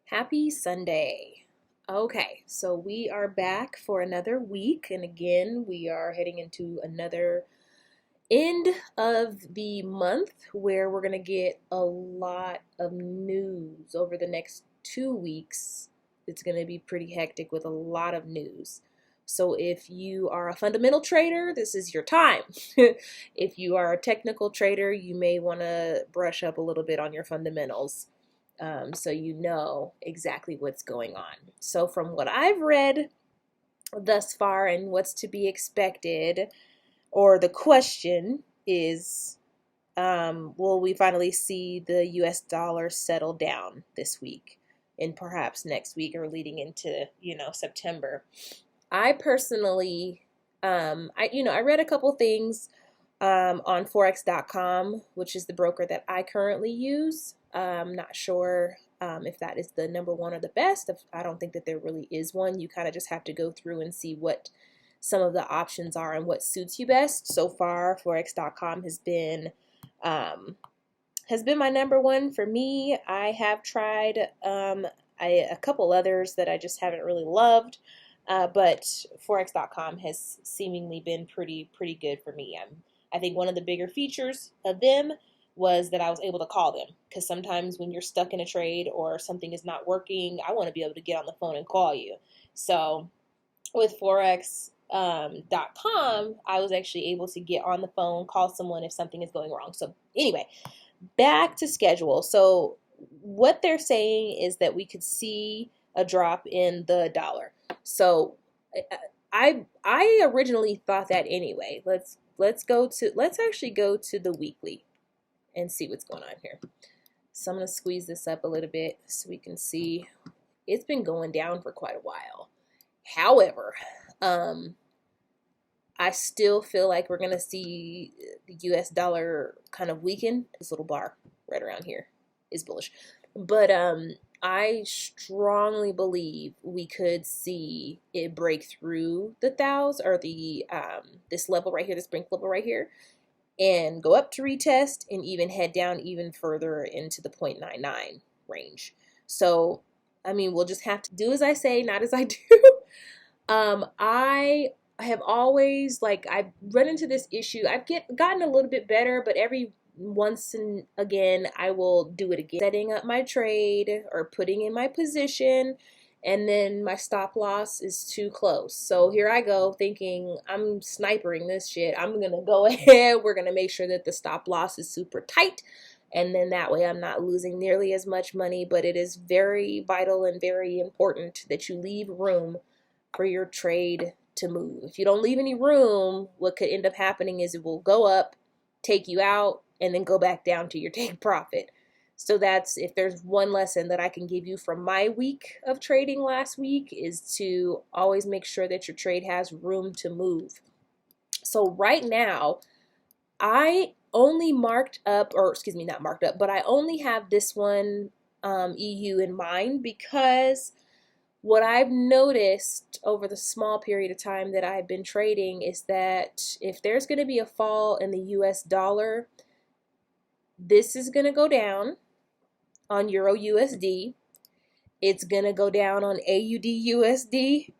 Happy Sunday. Okay, so we are back for another week, and again, we are heading into another end of the month where we're going to get a lot of news over the next 2 weeks. It's going to be pretty hectic with a lot of news. So if you are a fundamental trader, this is your time. If you are a technical trader, you may want to brush up a little bit on your fundamentals, so you know exactly what's going on. So from what I've read thus far and what's to be expected, or the question is, will we finally see the US dollar settle down this week and perhaps next week or leading into, September? I personally, I read a couple things on forex.com, which is the broker that I currently use. I'm not sure if that is the number one or the best. I don't think that there really is one. You kind of just have to go through and see what some of the options are and what suits you best. So far, forex.com has been my number one for me. I have tried a couple others that I just haven't really loved. But forex.com has seemingly been pretty good for me. I think one of the bigger features of them was that I was able to call them, because sometimes when you're stuck in a trade or something is not working, I want to be able to get on the phone and call you. So with forex.com, I was actually able to get on the phone, call someone if something is going wrong. So anyway, back to schedule. So what they're saying is that we could see a drop in the dollar. So I originally thought that anyway. Let's actually go to the weekly and see what's going on here. So I'm going to squeeze this up a little bit so we can see. It's been going down for quite a while. However, I still feel like we're going to see the US dollar kind of weaken. This little bar right around here is bullish. But I strongly believe we could see it break through the thous, or the this level right here, this brink level right here, and go up to retest and even head down even further into the 0.99 range. So, I mean, we'll just have to do as I say, not as I do. I have always, I've run into this issue. I've gotten a little bit better, but every once and again I will do it again, setting up my trade or putting in my position, and then my stop loss is too close. So here I go thinking I'm snipering this shit. I'm gonna go ahead, we're gonna make sure that the stop loss is super tight, and then that way I'm not losing nearly as much money. But it is very vital and very important that you leave room for your trade to move. If you don't leave any room, what could end up happening is it will go up, take you out, and then go back down to your take profit. So that's, if there's one lesson that I can give you from my week of trading last week, is to always make sure that your trade has room to move. So right now, I only marked up, or excuse me, not marked up, but I only have this one EU in mind, because what I've noticed over the small period of time that I've been trading is that if there's going to be a fall in the US dollar, this is going to go down on Euro USD. It's going to go down on AUD USD.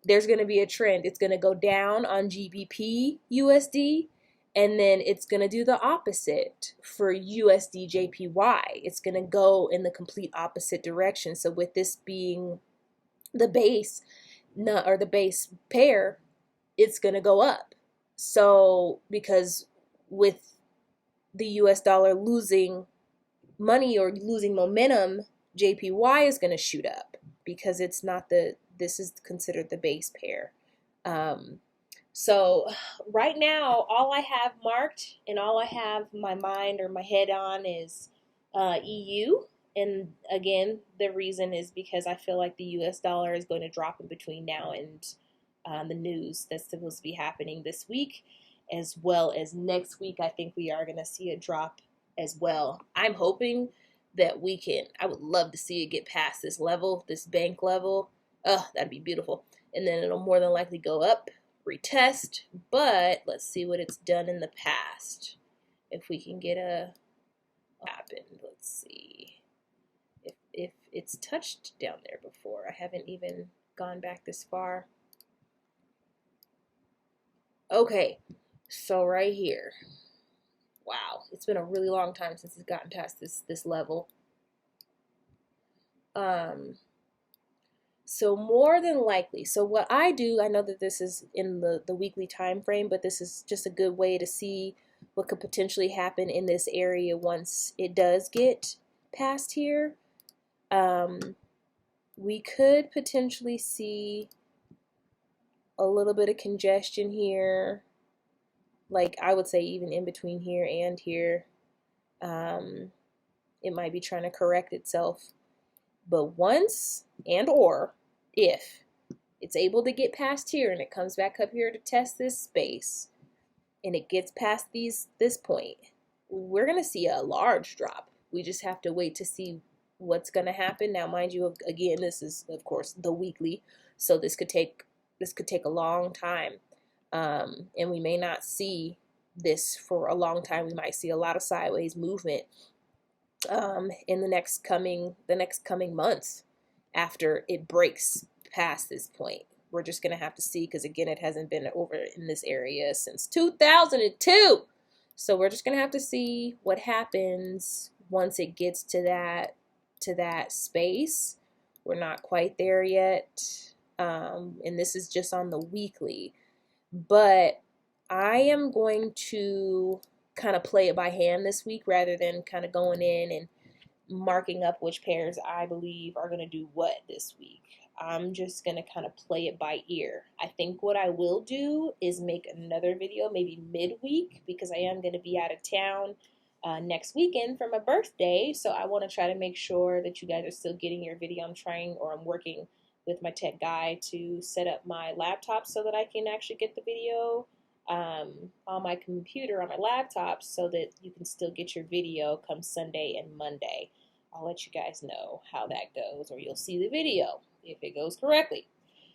There's going to be a trend. It's going to go down on GBP USD. And then it's going to do the opposite for USD JPY. It's going to go in the complete opposite direction. So with this being the base, or the base pair, it's going to go up. So because with the US dollar losing money or losing momentum, JPY is going to shoot up, because it's not this is considered the base pair. So right now, all I have marked and all I have my mind or my head on is EU. And again, the reason is because I feel like the US dollar is going to drop in between now and the news that's supposed to be happening this week, as well as next week. I think we are going to see a drop as well. I'm hoping that I would love to see it get past this level, this bank level. Oh, that'd be beautiful. And then it'll more than likely go up, retest, but let's see what it's done in the past. If we can get a happen, let's see. if it's touched down there before. I haven't even gone back this far. Okay, so right here. Wow, it's been a really long time since it's gotten past this level. So more than likely, so what I do, I know that this is in the weekly time frame, but this is just a good way to see what could potentially happen in this area once it does get past here. We could potentially see a little bit of congestion here, like I would say even in between here and here. It might be trying to correct itself. But once and or if it's able to get past here and it comes back up here to test this space and it gets past this point, we're going to see a large drop. We just have to wait to see what's going to happen. Now, mind you, again, this is, of course, the weekly, so this could take a long time, and we may not see this for a long time. We might see a lot of sideways movement in the next coming months after it breaks past this point. We're just going to have to see, because again, it hasn't been over in this area since 2002. So we're just going to have to see what happens once it gets to that space. We're not quite there yet. And this is just on the weekly. But I am going to kind of play it by hand this week rather than kind of going in and marking up which pairs I believe are going to do what this week. I'm just going to kind of play it by ear. I think what I will do is make another video maybe midweek, because I am going to be out of town next weekend for my birthday. So I want to try to make sure that you guys are still getting your video. I'm working with my tech guy to set up my laptop so that I can actually get the video on my computer, on my laptop, so that you can still get your video come Sunday and Monday. I'll let you guys know how that goes, or you'll see the video if it goes correctly.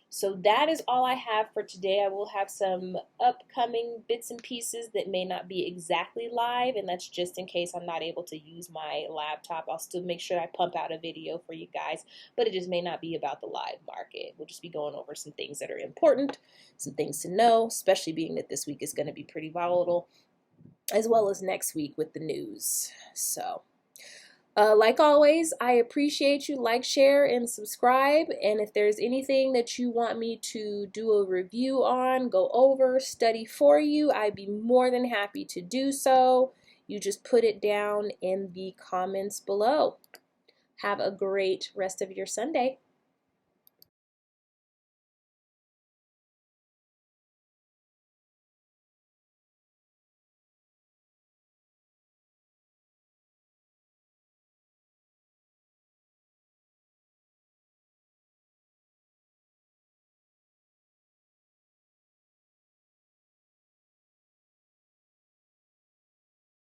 So that is all I have for today. I will have some upcoming bits and pieces that may not be exactly live, and that's just in case I'm not able to use my laptop. I'll still make sure I pump out a video for you guys, but it just may not be about the live market. We'll just be going over some things that are important, some things to know, especially being that this week is going to be pretty volatile, as well as next week with the news. So like always, I appreciate you. Like, share, and subscribe. And if there's anything that you want me to do a review on, go over, study for you, I'd be more than happy to do so. You just put it down in the comments below. Have a great rest of your Sunday.